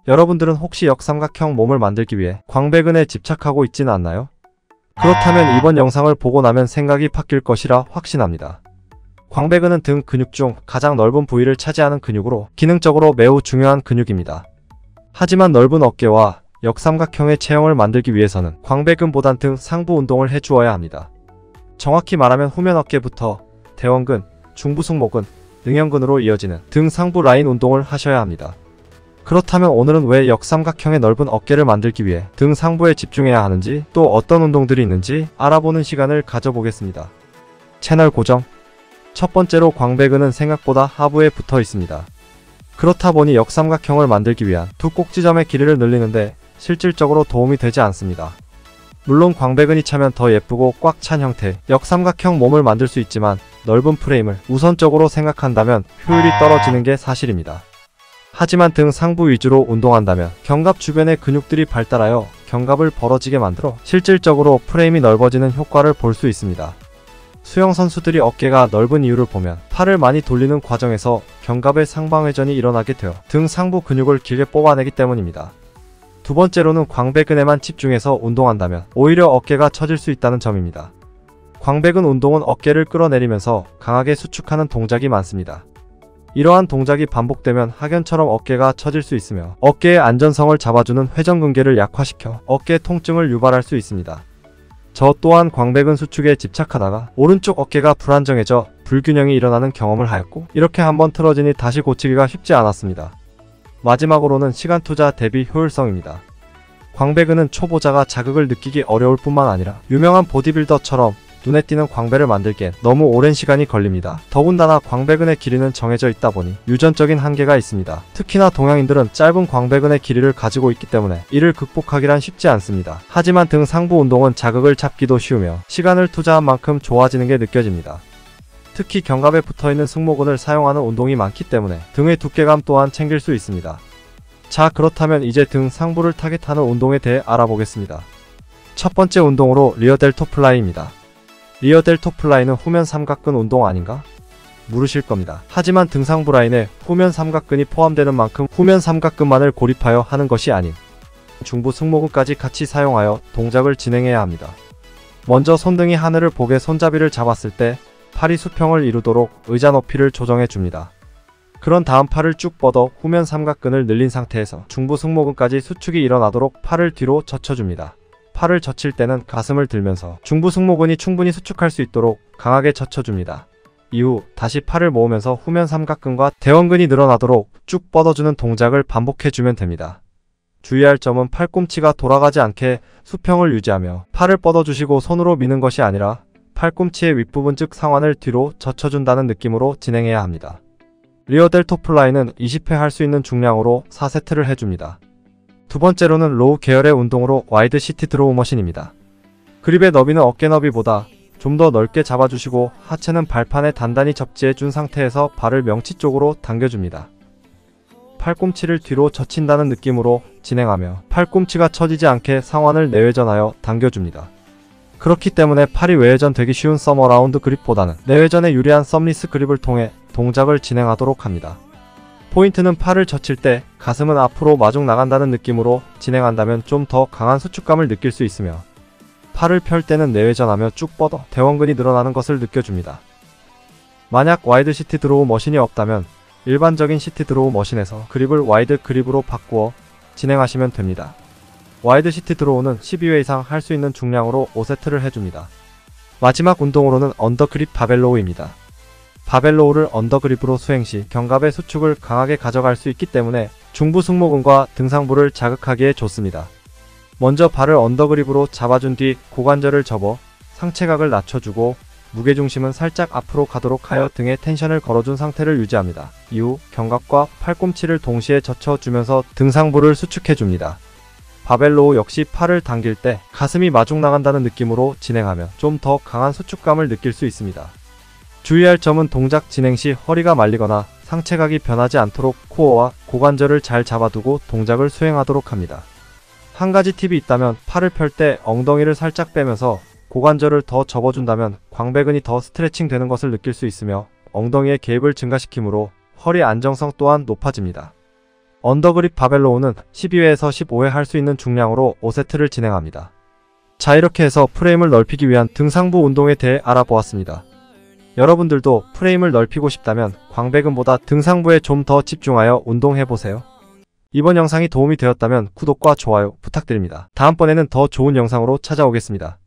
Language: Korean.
여러분들은 혹시 역삼각형 몸을 만들기 위해 광배근에 집착하고 있지는 않나요? 그렇다면 이번 영상을 보고 나면 생각이 바뀔 것이라 확신합니다. 광배근은 등 근육 중 가장 넓은 부위를 차지하는 근육으로 기능적으로 매우 중요한 근육입니다. 하지만 넓은 어깨와 역삼각형의 체형을 만들기 위해서는 광배근보단 등 상부 운동을 해주어야 합니다. 정확히 말하면 후면 어깨부터 대원근, 중부승모근, 능형근으로 이어지는 등 상부 라인 운동을 하셔야 합니다. 그렇다면 오늘은 왜 역삼각형의 넓은 어깨를 만들기 위해 등 상부에 집중해야 하는지, 또 어떤 운동들이 있는지 알아보는 시간을 가져보겠습니다. 채널 고정. 첫 번째로 광배근은 생각보다 하부에 붙어 있습니다. 그렇다 보니 역삼각형을 만들기 위한 두 꼭지점의 길이를 늘리는데 실질적으로 도움이 되지 않습니다. 물론 광배근이 차면 더 예쁘고 꽉 찬 형태 역삼각형 몸을 만들 수 있지만 넓은 프레임을 우선적으로 생각한다면 효율이 떨어지는 게 사실입니다. 하지만 등 상부 위주로 운동한다면 견갑 주변의 근육들이 발달하여 견갑을 벌어지게 만들어 실질적으로 프레임이 넓어지는 효과를 볼 수 있습니다. 수영 선수들이 어깨가 넓은 이유를 보면 팔을 많이 돌리는 과정에서 견갑의 상방회전이 일어나게 되어 등 상부 근육을 길게 뽑아내기 때문입니다. 두 번째로는 광배근에만 집중해서 운동한다면 오히려 어깨가 처질 수 있다는 점입니다. 광배근 운동은 어깨를 끌어내리면서 강하게 수축하는 동작이 많습니다. 이러한 동작이 반복되면 하견처럼 어깨가 처질 수 있으며 어깨의 안전성을 잡아주는 회전근개를 약화시켜 어깨 통증을 유발할 수 있습니다. 저 또한 광배근 수축에 집착하다가 오른쪽 어깨가 불안정해져 불균형이 일어나는 경험을 하였고, 이렇게 한번 틀어지니 다시 고치기가 쉽지 않았습니다. 마지막으로는 시간 투자 대비 효율성입니다. 광배근은 초보자가 자극을 느끼기 어려울 뿐만 아니라 유명한 보디빌더처럼 눈에 띄는 광배를 만들기엔 너무 오랜 시간이 걸립니다. 더군다나 광배근의 길이는 정해져 있다 보니 유전적인 한계가 있습니다. 특히나 동양인들은 짧은 광배근의 길이를 가지고 있기 때문에 이를 극복하기란 쉽지 않습니다. 하지만 등 상부 운동은 자극을 잡기도 쉬우며 시간을 투자한 만큼 좋아지는 게 느껴집니다. 특히 견갑에 붙어있는 승모근을 사용하는 운동이 많기 때문에 등의 두께감 또한 챙길 수 있습니다. 자, 그렇다면 이제 등 상부를 타겟하는 운동에 대해 알아보겠습니다. 첫 번째 운동으로 리어 델토 플라이입니다. 리어 델토 플라이는 후면 삼각근 운동 아닌가? 물으실 겁니다. 하지만 등 상부 라인에 후면 삼각근이 포함되는 만큼 후면 삼각근만을 고립하여 하는 것이 아닌 중부 승모근까지 같이 사용하여 동작을 진행해야 합니다. 먼저 손등이 하늘을 보게 손잡이를 잡았을 때 팔이 수평을 이루도록 의자 높이를 조정해 줍니다. 그런 다음 팔을 쭉 뻗어 후면 삼각근을 늘린 상태에서 중부 승모근까지 수축이 일어나도록 팔을 뒤로 젖혀줍니다. 팔을 젖힐 때는 가슴을 들면서 중부 승모근이 충분히 수축할 수 있도록 강하게 젖혀줍니다. 이후 다시 팔을 모으면서 후면 삼각근과 대원근이 늘어나도록 쭉 뻗어주는 동작을 반복해주면 됩니다. 주의할 점은 팔꿈치가 돌아가지 않게 수평을 유지하며 팔을 뻗어주시고 손으로 미는 것이 아니라 팔꿈치의 윗부분 즉 상완을 뒤로 젖혀준다는 느낌으로 진행해야 합니다. 리어 델토 플라이는 20회 할 수 있는 중량으로 4세트를 해줍니다. 두 번째로는 로우 계열의 운동으로 와이드 시트 드로우 머신입니다. 그립의 너비는 어깨 너비보다 좀 더 넓게 잡아주시고 하체는 발판에 단단히 접지해 준 상태에서 발을 명치 쪽으로 당겨줍니다. 팔꿈치를 뒤로 젖힌다는 느낌으로 진행하며 팔꿈치가 처지지 않게 상완을 내외전하여 당겨줍니다. 그렇기 때문에 팔이 외회전 되기 쉬운 서머라운드 그립보다는 내외전에 유리한 썸리스 그립을 통해 동작을 진행하도록 합니다. 포인트는 팔을 젖힐 때 가슴은 앞으로 마중 나간다는 느낌으로 진행한다면 좀 더 강한 수축감을 느낄 수 있으며, 팔을 펼 때는 내외전하며 쭉 뻗어 대원근이 늘어나는 것을 느껴줍니다. 만약 와이드 시트 드로우 머신이 없다면 일반적인 시트 드로우 머신에서 그립을 와이드 그립으로 바꾸어 진행하시면 됩니다. 와이드 시트 드로우는 12회 이상 할 수 있는 중량으로 5세트를 해줍니다. 마지막 운동으로는 언더그립 바벨로우입니다. 바벨로우를 언더그립으로 수행 시 견갑의 수축을 강하게 가져갈 수 있기 때문에 중부 승모근과 등상부를 자극하기에 좋습니다. 먼저 발을 언더그립으로 잡아준 뒤 고관절을 접어 상체각을 낮춰주고 무게중심은 살짝 앞으로 가도록 하여 등에 텐션을 걸어준 상태를 유지합니다. 이후 견갑과 팔꿈치를 동시에 젖혀주면서 등상부를 수축해줍니다. 바벨로우 역시 팔을 당길 때 가슴이 마중 나간다는 느낌으로 진행하면 좀 더 강한 수축감을 느낄 수 있습니다. 주의할 점은 동작 진행 시 허리가 말리거나 상체각이 변하지 않도록 코어와 고관절을 잘 잡아두고 동작을 수행하도록 합니다. 한 가지 팁이 있다면 팔을 펼 때 엉덩이를 살짝 빼면서 고관절을 더 접어준다면 광배근이 더 스트레칭 되는 것을 느낄 수 있으며 엉덩이의 개입을 증가시키므로 허리 안정성 또한 높아집니다. 언더그립 바벨로우는 12회에서 15회 할 수 있는 중량으로 5세트를 진행합니다. 자, 이렇게 해서 프레임을 넓히기 위한 등상부 운동에 대해 알아보았습니다. 여러분들도 프레임을 넓히고 싶다면 광배근보다 등상부에 좀 더 집중하여 운동해보세요. 이번 영상이 도움이 되었다면 구독과 좋아요 부탁드립니다. 다음번에는 더 좋은 영상으로 찾아오겠습니다.